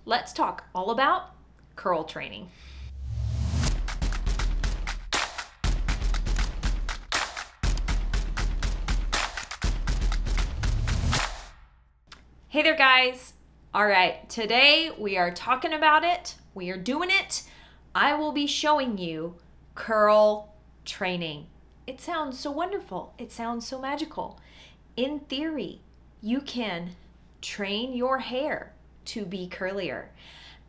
let's talk all about curl training. Hey there, guys. All right, today we are talking about it. We are doing it. I will be showing you curl training. It sounds so wonderful. It sounds so magical. In theory, you can train your hair to be curlier.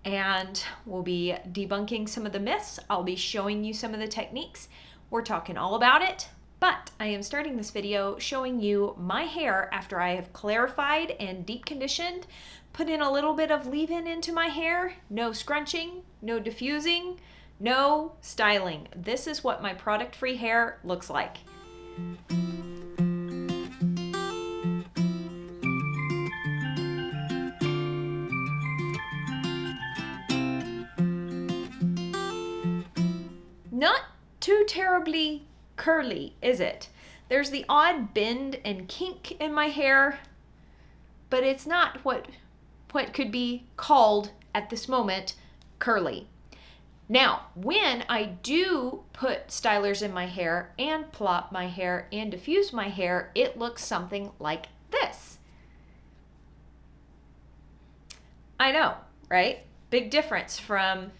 And we'll be debunking some of the myths. I'll be showing you some of the techniques. We're talking all about it. But I am starting this video showing you my hair after I have clarified and deep conditioned, put in a little bit of leave-in into my hair, no scrunching, no diffusing, no styling. This is what my product-free hair looks like. Not too terribly curly, is it? There's the odd bend and kink in my hair, but it's not what could be called at this moment curly. Now, when I do put stylers in my hair and plop my hair and diffuse my hair, it looks something like this. I know, right? Big difference from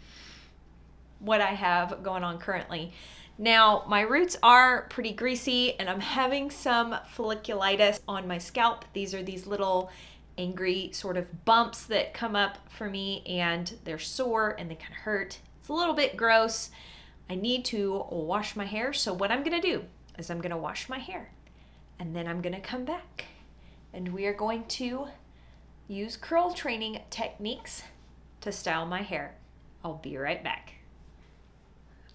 what I have going on currently. Now, my roots are pretty greasy and I'm having some folliculitis on my scalp. These are these little angry sort of bumps that come up for me and they're sore and they kind of hurt. It's a little bit gross. I need to wash my hair. So what I'm gonna do is I'm gonna wash my hair and then I'm gonna come back and we are going to use curl training techniques to style my hair. I'll be right back.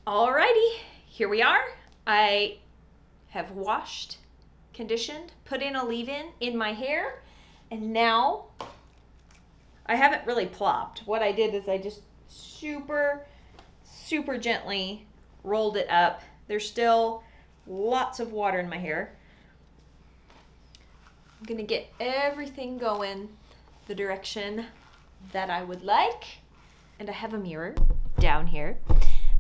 Alrighty. Here we are. I have washed, conditioned, put in a leave-in in my hair, and now I haven't really plopped. What I did is I just super gently rolled it up. There's still lots of water in my hair. I'm gonna get everything going the direction that I would like. And I have a mirror down here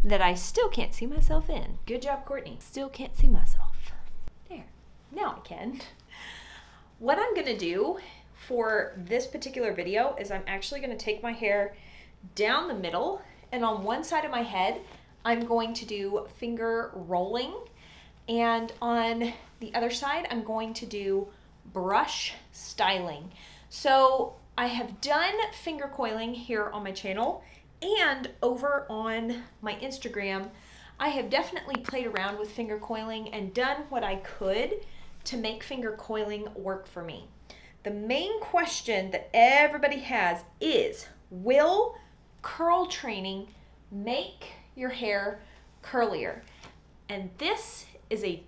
that I still can't see myself in. Good job, Courtney. Still can't see myself. There, now I can. What I'm gonna do for this particular video is I'm actually gonna take my hair down the middle and on one side of my head, I'm going to do finger rolling. And on the other side, I'm going to do brush styling. So I have done finger coiling here on my channel. And over on my Instagram, I have definitely played around with finger coiling and done what I could to make finger coiling work for me. The main question that everybody has is, will curl training make your hair curlier? And this is a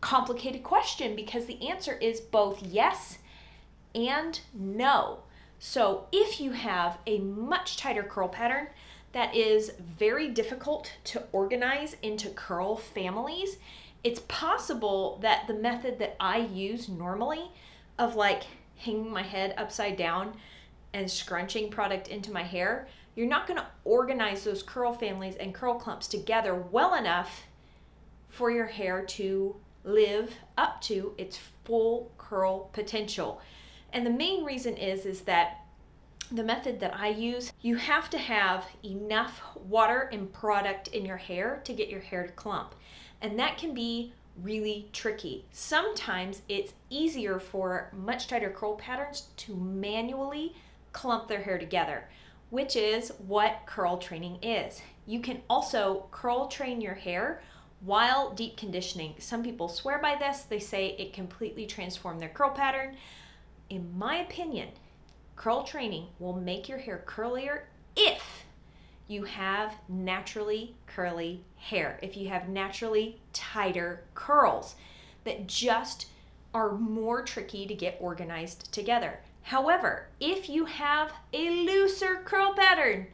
complicated question because the answer is both yes and no. So if you have a much tighter curl pattern that is very difficult to organize into curl families, it's possible that the method that I use normally of like hanging my head upside down and scrunching product into my hair, you're not gonna organize those curl families and curl clumps together well enough for your hair to live up to its full curl potential. And the main reason is that the method that I use, you have to have enough water and product in your hair to get your hair to clump. And that can be really tricky. Sometimes it's easier for much tighter curl patterns to manually clump their hair together, which is what curl training is. You can also curl train your hair while deep conditioning. Some people swear by this. They say it completely transformed their curl pattern. In my opinion, curl training will make your hair curlier if you have naturally curly hair, if you have naturally tighter curls that just are more tricky to get organized together. However, if you have a looser curl pattern,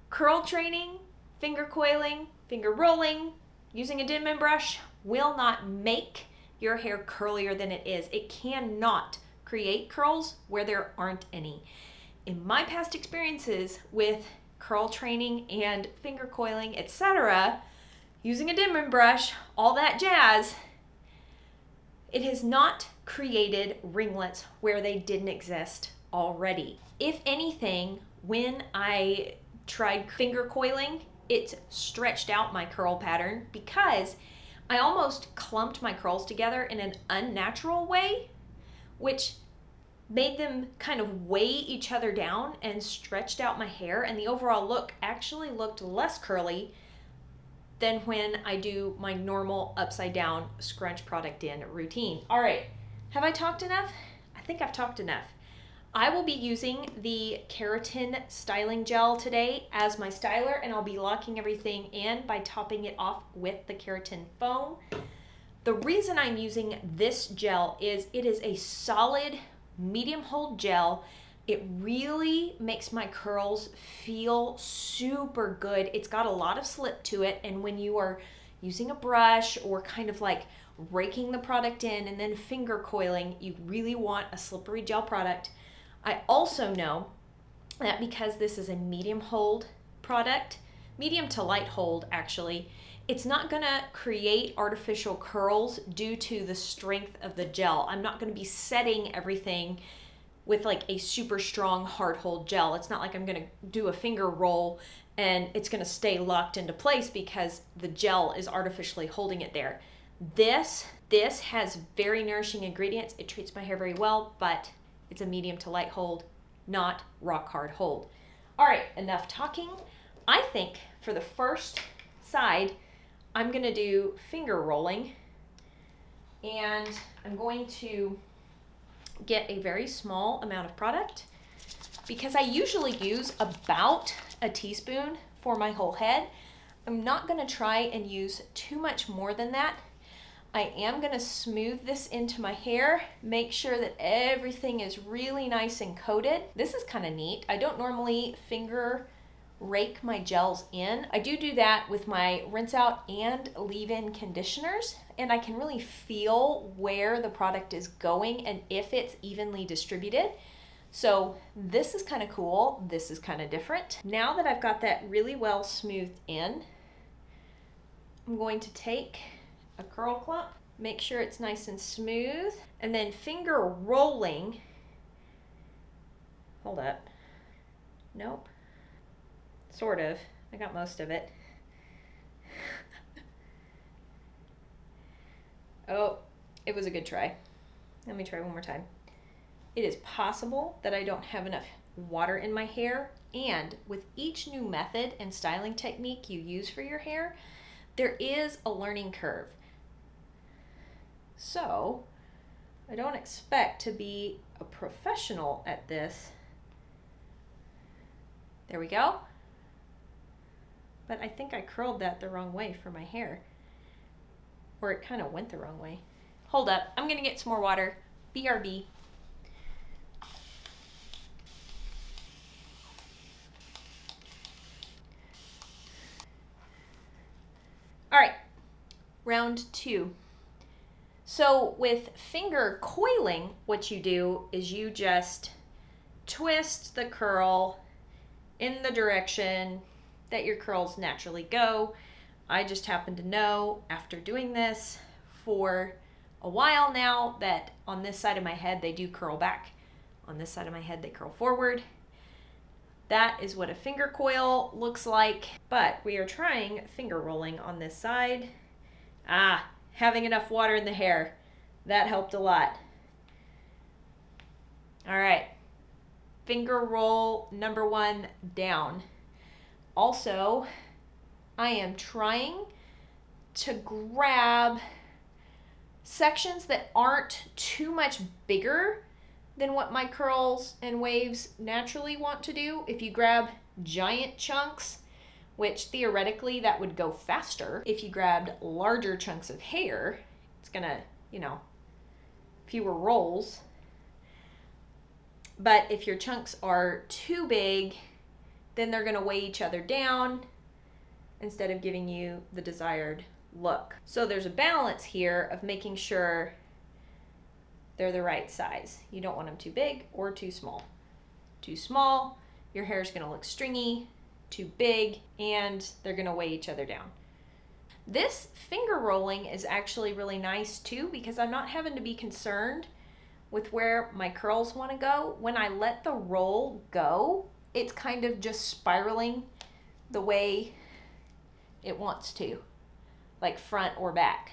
curl training, finger coiling, finger rolling, using a Denman brush will not make your hair curlier than it is. It cannot create curls where there aren't any. in my past experiences with curl training and finger coiling, etc., using a Denman brush, all that jazz, it has not created ringlets where they didn't exist already. If anything, when I tried finger coiling, it stretched out my curl pattern because I almost clumped my curls together in an unnatural way, which made them kind of weigh each other down and stretched out my hair, and the overall look actually looked less curly than when I do my normal upside down scrunch product in routine. All right, have I talked enough? I think I've talked enough. I will be using the keratin styling gel today as my styler, and I'll be locking everything in by topping it off with the keratin foam. The reason I'm using this gel is it is a solid medium hold gel. It really makes my curls feel super good. It's got a lot of slip to it, and when you are using a brush or kind of like raking the product in and then finger coiling, you really want a slippery gel product. I also know that because this is a medium hold product, medium to light hold actually, it's not gonna create artificial curls due to the strength of the gel. I'm not gonna be setting everything with like a super strong hard hold gel. It's not like I'm gonna do a finger roll and it's gonna stay locked into place because the gel is artificially holding it there. This has very nourishing ingredients. It treats my hair very well, but it's a medium to light hold, not rock hard hold. All right, enough talking. I think for the first side, I'm gonna do finger rolling, and I'm going to get a very small amount of product because I usually use about a teaspoon for my whole head. I'm not gonna try and use too much more than that. I am gonna smooth this into my hair, make sure that everything is really nice and coated. This is kind of neat. I don't normally finger rake my gels in. I do that with my rinse out and leave-in conditioners, and I can really feel where the product is going and if it's evenly distributed. So this is kind of cool. This is kind of different. Now that I've got that really well smoothed in, I'm going to take a curl clump, make sure it's nice and smooth, and then finger rolling. Hold up. Nope. Sort of. I got most of it. Oh, it was a good try. Let me try one more time. It is possible that I don't have enough water in my hair, and with each new method and styling technique you use for your hair, there is a learning curve. So I don't expect to be a professional at this. There we go. But I think I curled that the wrong way for my hair. Or it kind of went the wrong way. Hold up, I'm gonna get some more water. BRB. All right, round two. So with finger coiling, what you do is you just twist the curl in the direction that your curls naturally go. I just happen to know after doing this for a while now that on this side of my head they do curl back. On this side of my head they curl forward. That is what a finger coil looks like, but we are trying finger rolling on this side. Having enough water in the hair, that helped a lot. All right, finger roll number one down. Also, I am trying to grab sections that aren't too much bigger than what my curls and waves naturally want to do. If you grab giant chunks, which theoretically that would go faster. If you grabbed larger chunks of hair, it's gonna, fewer rolls. But if your chunks are too big, then they're gonna weigh each other down instead of giving you the desired look. So there's a balance here of making sure they're the right size. You don't want them too big or too small. Too small, your hair is gonna look stringy. Too big, and they're gonna weigh each other down. This finger rolling is actually really nice too, because I'm not having to be concerned with where my curls wanna go. When I let the roll go, it's kind of just spiraling the way it wants to, like front or back.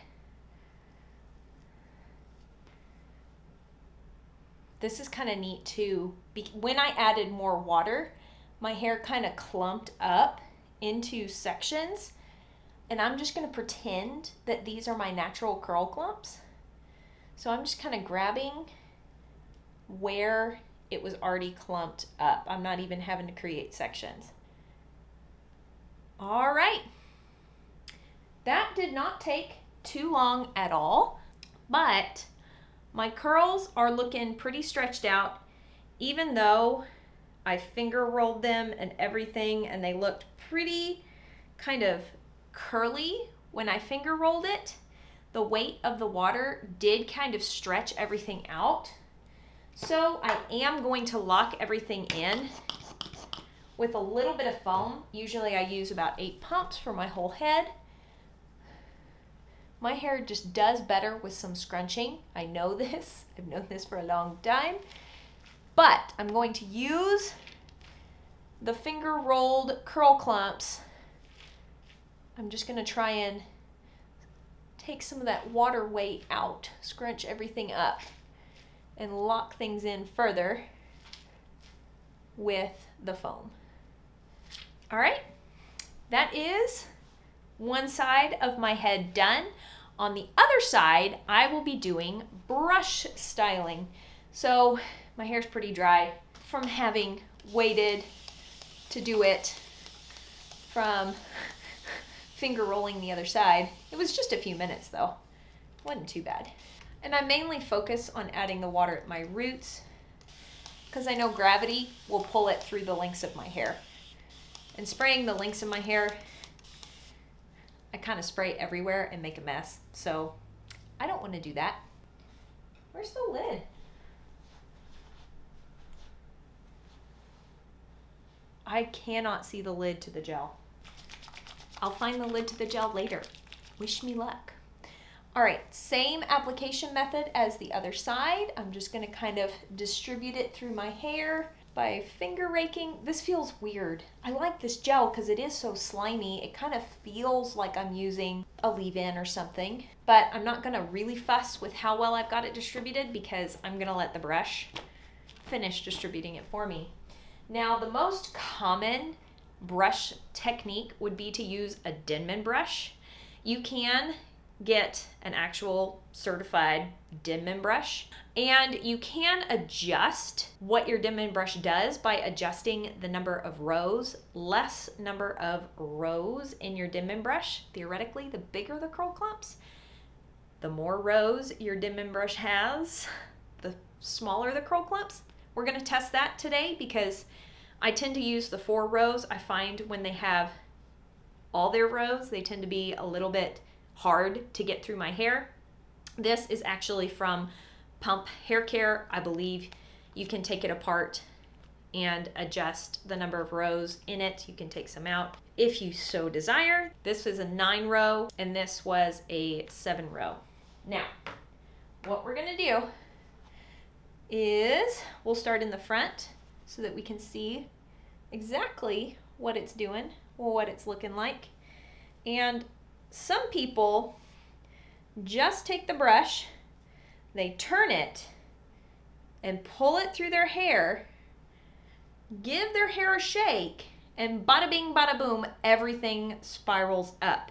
This is kind of neat too. When I added more water, my hair kind of clumped up into sections, and I'm just gonna pretend that these are my natural curl clumps. So I'm just kind of grabbing where it was already clumped up. I'm not even having to create sections. All right. That did not take too long at all, but my curls are looking pretty stretched out, even though I finger rolled them and everything, and they looked pretty kind of curly when I finger rolled it. The weight of the water did kind of stretch everything out. So I am going to lock everything in with a little bit of foam. Usually I use about 8 pumps for my whole head. My hair just does better with some scrunching. I know this. I've known this for a long time. But I'm going to use the finger rolled curl clumps. I'm just going to try and take some of that water weight out, scrunch everything up, and lock things in further with the foam. All right, that is one side of my head done. On the other side, I will be doing brush styling. So my hair's pretty dry from having waited to do it from finger rolling the other side. It was just a few minutes though. Wasn't too bad. And I mainly focus on adding the water at my roots because I know gravity will pull it through the lengths of my hair. And spraying the lengths of my hair, I kind of spray everywhere and make a mess. So I don't want to do that. Where's the lid? I cannot see the lid to the gel. I'll find the lid to the gel later. Wish me luck. All right, same application method as the other side. I'm just gonna kind of distribute it through my hair by finger raking. This feels weird. I like this gel because it is so slimy. It kind of feels like I'm using a leave-in or something, but I'm not gonna really fuss with how well I've got it distributed because I'm gonna let the brush finish distributing it for me. Now, the most common brush technique would be to use a Denman brush. You can get an actual certified Denman brush, and you can adjust what your Denman brush does by adjusting the number of rows. Less number of rows in your Denman brush, theoretically, the bigger the curl clumps. The more rows your Denman brush has, the smaller the curl clumps. We're going to test that today because I tend to use the 4 rows. I find when they have all their rows, they tend to be a little bit hard to get through my hair. This is actually from Pump Hair Care. I believe you can take it apart and adjust the number of rows in it. You can take some out if you so desire. This is a 9 row and this was a 7 row. Now, what we're gonna do is we'll start in the front so that we can see exactly what it's doing or what it's looking like. And some people just take the brush, they turn it and pull it through their hair, give their hair a shake, and bada bing, bada boom, everything spirals up.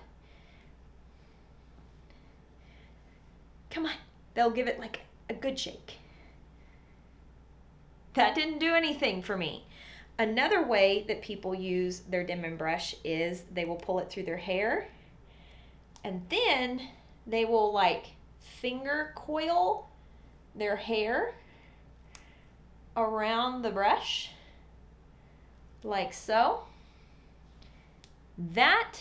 Come on, they'll give it like a good shake. That didn't do anything for me. Another way that people use their Denman brush is they will pull it through their hair and then they will like finger coil their hair around the brush like so. That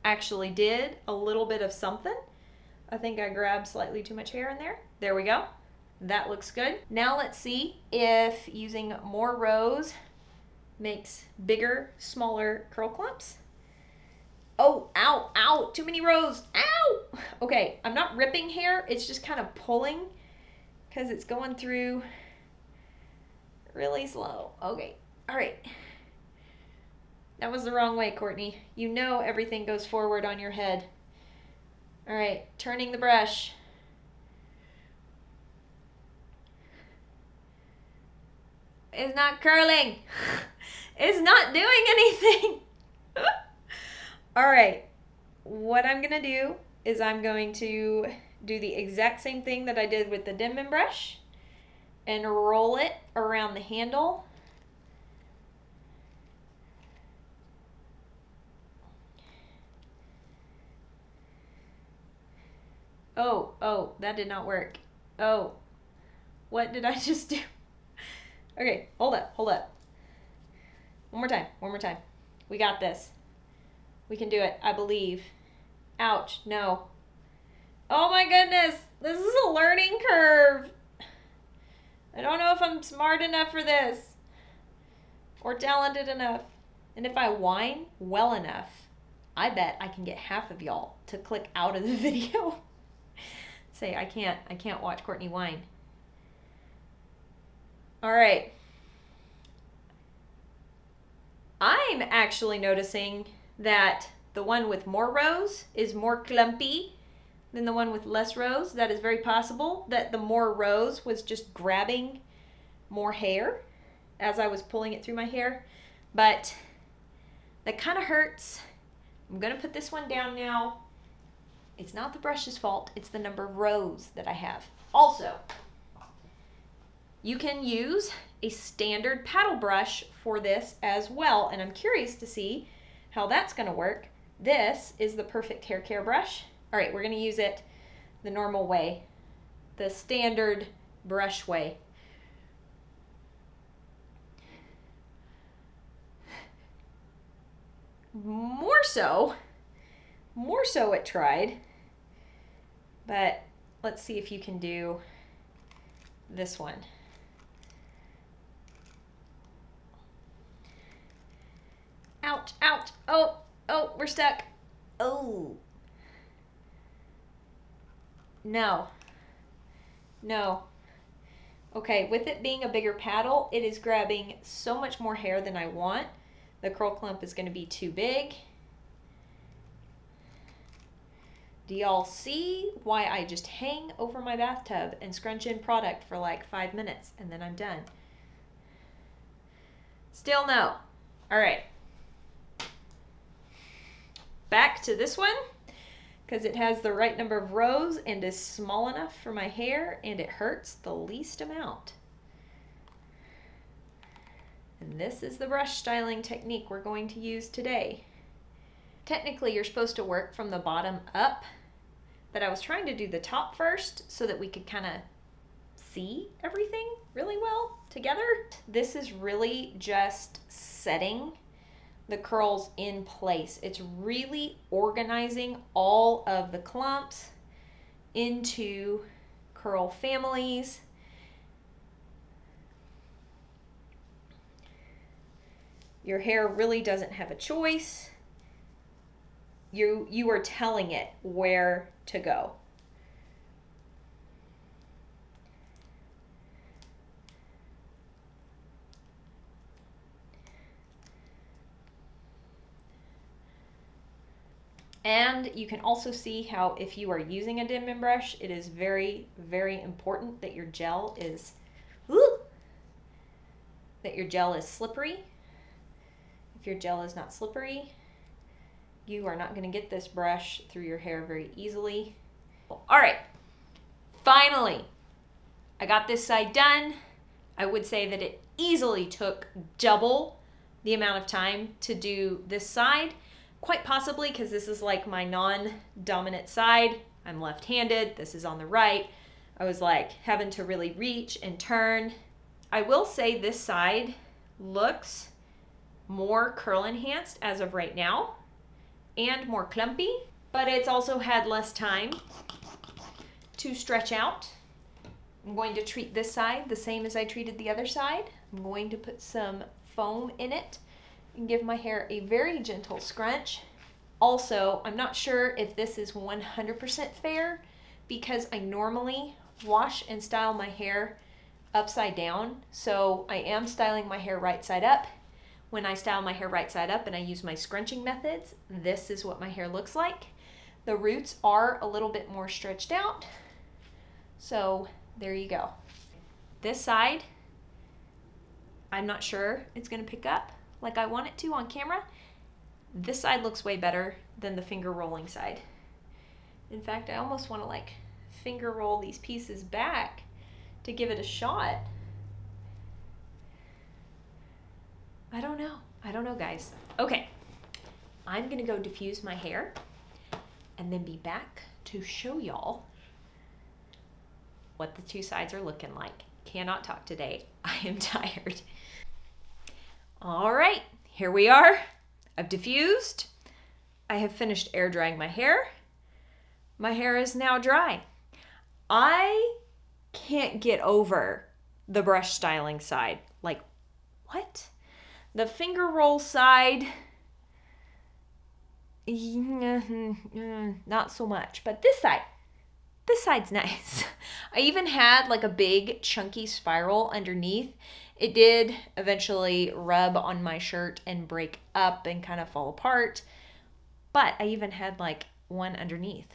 actually did a little bit of something. I think I grabbed slightly too much hair in there. There we go. That looks good. Now let's see if using more rows makes bigger, smaller curl clumps. Oh, ow, ow, too many rows, ow! Okay, I'm not ripping hair, it's just kind of pulling because it's going through really slow. Okay, all right. That was the wrong way, Courtney. You know everything goes forward on your head. All right, turning the brush. It's not curling. It's not doing anything. All right, what I'm gonna do is I'm going to do the exact same thing that I did with the Denman brush and roll it around the handle. Oh, that did not work. Oh, what did I just do? Okay, hold up. One more time. We got this. We can do it, I believe. Ouch, no. Oh my goodness, this is a learning curve. I don't know if I'm smart enough for this or talented enough. And if I whine well enough, I bet I can get half of y'all to click out of the video. Say, I can't watch Courtney whine. All right. I'm actually noticing that the one with more rows is more clumpy than the one with less rows. That is very possible that the more rows was just grabbing more hair as I was pulling it through my hair, but that kind of hurts. I'm gonna put this one down now. It's not the brush's fault, it's the number of rows that I have. Also, you can use a standard paddle brush for this as well, and I'm curious to see how that's gonna work. This is the perfect hair care brush. All right, we're gonna use it the normal way, the standard brush way. More so it tried, but let's see if you can do this one. Ouch, ouch, oh, we're stuck. Oh. No. Okay, with it being a bigger paddle, it is grabbing so much more hair than I want. The curl clump is going to be too big. Do y'all see why I just hang over my bathtub and scrunch in product for like 5 minutes and then I'm done? Still no. All right. Back to this one because it has the right number of rows and is small enough for my hair and it hurts the least amount. And this is the brush styling technique we're going to use today. Technically, you're supposed to work from the bottom up, but I was trying to do the top first so that we could kind of see everything really well together. This is really just setting the curls in place. It's really organizing all of the clumps into curl families. Your hair really doesn't have a choice. You are telling it where to go. And you can also see how if you are using a Denman brush, it is very, very important that your gel is slippery. If your gel is not slippery, you are not going to get this brush through your hair very easily. All right, finally, I got this side done. I would say that it easily took double the amount of time to do this side, quite possibly because this is like my non-dominant side. I'm left-handed, this is on the right. I was like having to really reach and turn. I will say this side looks more curl enhanced as of right now and more clumpy, but it's also had less time to stretch out I'm going to treat this side the same as I treated the other side. I'm going to put some foam in it and give my hair a very gentle scrunch. Also, I'm not sure if this is 100% fair because I normally wash and style my hair upside down. So I am styling my hair right side up. When I style my hair right side up and I use my scrunching methods, this is what my hair looks like. The roots are a little bit more stretched out. So there you go. This side, I'm not sure it's gonna pick up like I want it to on camera. This side looks way better than the finger rolling side. In fact, I almost wanna like finger roll these pieces back to give it a shot. I don't know guys. Okay, I'm gonna go diffuse my hair and then be back to show y'all what the two sides are looking like. Cannot talk today, I am tired. All right, here we are. I've diffused. I have finished air drying my hair. My hair is now dry. I can't get over the brush styling side. Like, what? The finger roll side, not so much, but this side's nice. I even had like a big chunky spiral underneath. It did eventually rub on my shirt and break up and kind of fall apart, but I even had like one underneath,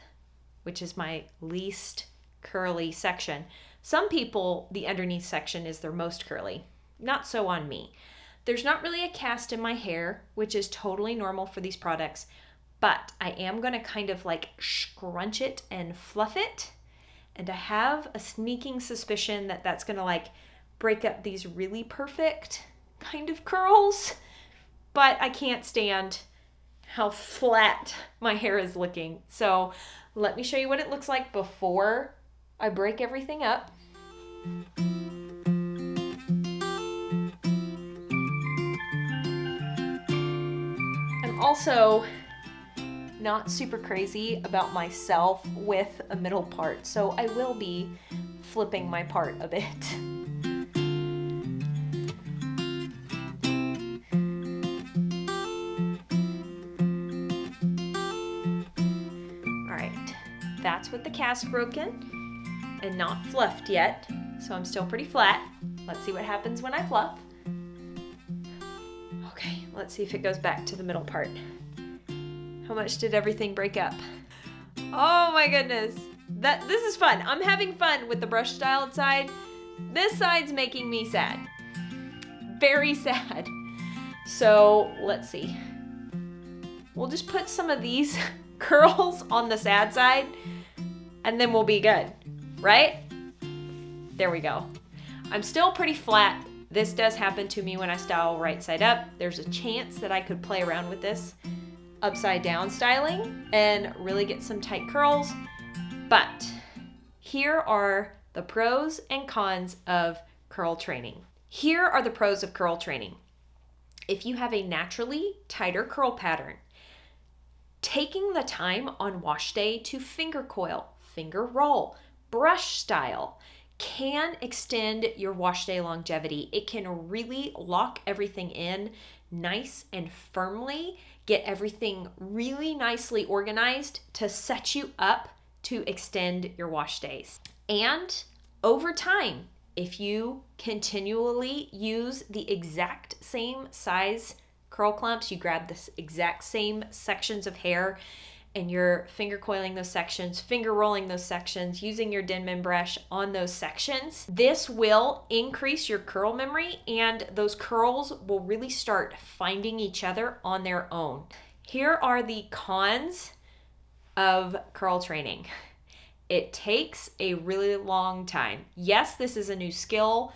which is my least curly section. Some people, the underneath section is their most curly. Not so on me. There's not really a cast in my hair, which is totally normal for these products, but I am going to kind of like scrunch it and fluff it. And I have a sneaking suspicion that that's going to like break up these really perfect kind of curls, but I can't stand how flat my hair is looking. So let me show you what it looks like before I break everything up. Also not super crazy about myself with a middle part, so I will be flipping my part a bit. All right, that's with the cast broken and not fluffed yet, so I'm still pretty flat. Let's see what happens when I fluff. Okay, let's see if it goes back to the middle part. How much did everything break up? Oh my goodness. This is fun. I'm having fun with the brush styled side. This side's making me sad. Very sad. So let's see. We'll just put some of these curls on the sad side and then we'll be good, right? There we go. I'm still pretty flat. This does happen to me when I style right side up. There's a chance that I could play around with this upside down styling and really get some tight curls. But here are the pros and cons of curl training. Here are the pros of curl training. If you have a naturally tighter curl pattern, taking the time on wash day to finger coil, finger roll, brush style, can extend your wash day longevity. It can really lock everything in nice and firmly, get everything really nicely organized to set you up to extend your wash days. And over time, if you continually use the exact same size curl clumps, you grab the exact same sections of hair and you're finger coiling those sections, finger rolling those sections, using your Denman brush on those sections, this will increase your curl memory and those curls will really start finding each other on their own. Here are the cons of curl training. It takes a really long time. Yes, this is a new skill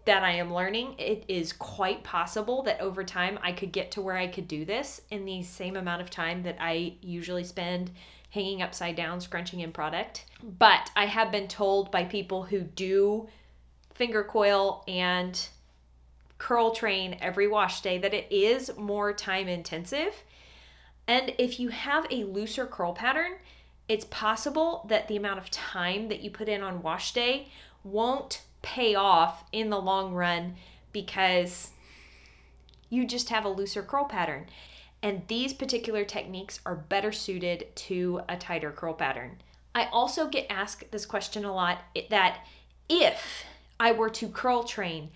that I am learning. It is quite possible that over time I could get to where I could do this in the same amount of time that I usually spend hanging upside down, scrunching in product. But I have been told by people who do finger coil and curl train every wash day that it is more time intensive. And if you have a looser curl pattern, it's possible that the amount of time that you put in on wash day won't pay off in the long run because you just have a looser curl pattern. And these particular techniques are better suited to a tighter curl pattern. I also get asked this question a lot, that if I were to curl train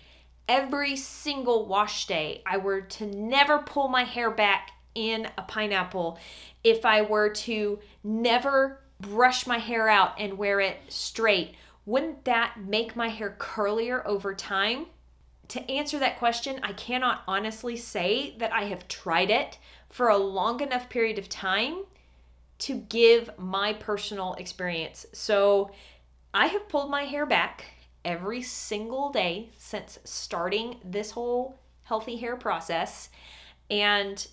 every single wash day, I were to never pull my hair back in a pineapple, if I were to never brush my hair out and wear it straight, wouldn't that make my hair curlier over time? To answer that question, I cannot honestly say that I have tried it for a long enough period of time to give my personal experience. So I have pulled my hair back every single day since starting this whole healthy hair process, and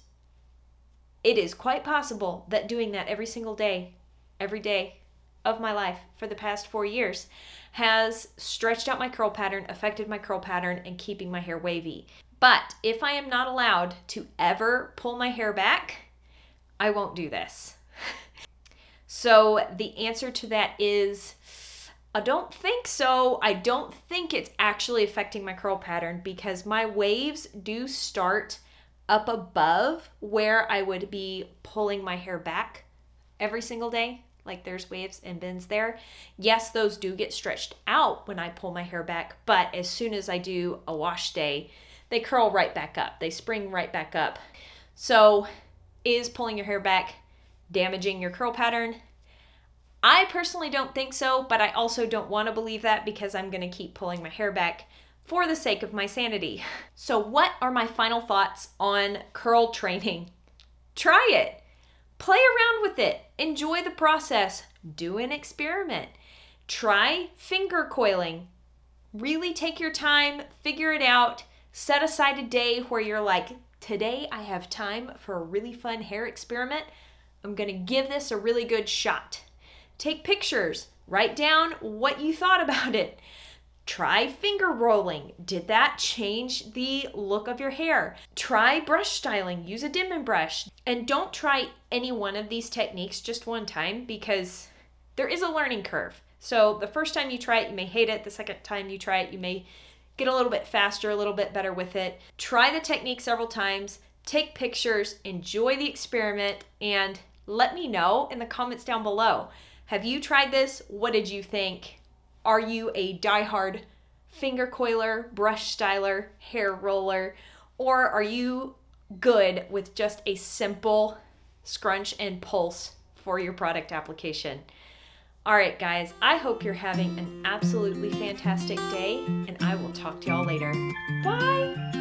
it is quite possible that doing that every single day, every day of my life for the past 4 years has stretched out my curl pattern, affected my curl pattern, and keeping my hair wavy. But if I am not allowed to ever pull my hair back, I won't do this. So the answer to that is, I don't think so. I don't think it's actually affecting my curl pattern because my waves do start up above where I would be pulling my hair back every single day. Like there's waves and bends there. Yes, those do get stretched out when I pull my hair back, but as soon as I do a wash day, they curl right back up. They spring right back up. So is pulling your hair back damaging your curl pattern? I personally don't think so, but I also don't want to believe that because I'm going to keep pulling my hair back for the sake of my sanity. So what are my final thoughts on curl training? Try it. Play around with it. Enjoy the process. Do an experiment. Try finger coiling. Really take your time, figure it out. Set aside a day where you're like, today I have time for a really fun hair experiment. I'm going to give this a really good shot. Take pictures. Write down what you thought about it. Try finger rolling. Did that change the look of your hair? Try brush styling. Use a Denman brush. And don't try any one of these techniques just one time because there is a learning curve. So the first time you try it, you may hate it. The second time you try it, you may get a little bit faster, a little bit better with it. Try the technique several times. Take pictures. Enjoy the experiment. And let me know in the comments down below. Have you tried this? What did you think? Are you a diehard finger coiler, brush styler, hair roller, or are you good with just a simple scrunch and pulse for your product application? All right, guys, I hope you're having an absolutely fantastic day, and I will talk to y'all later. Bye!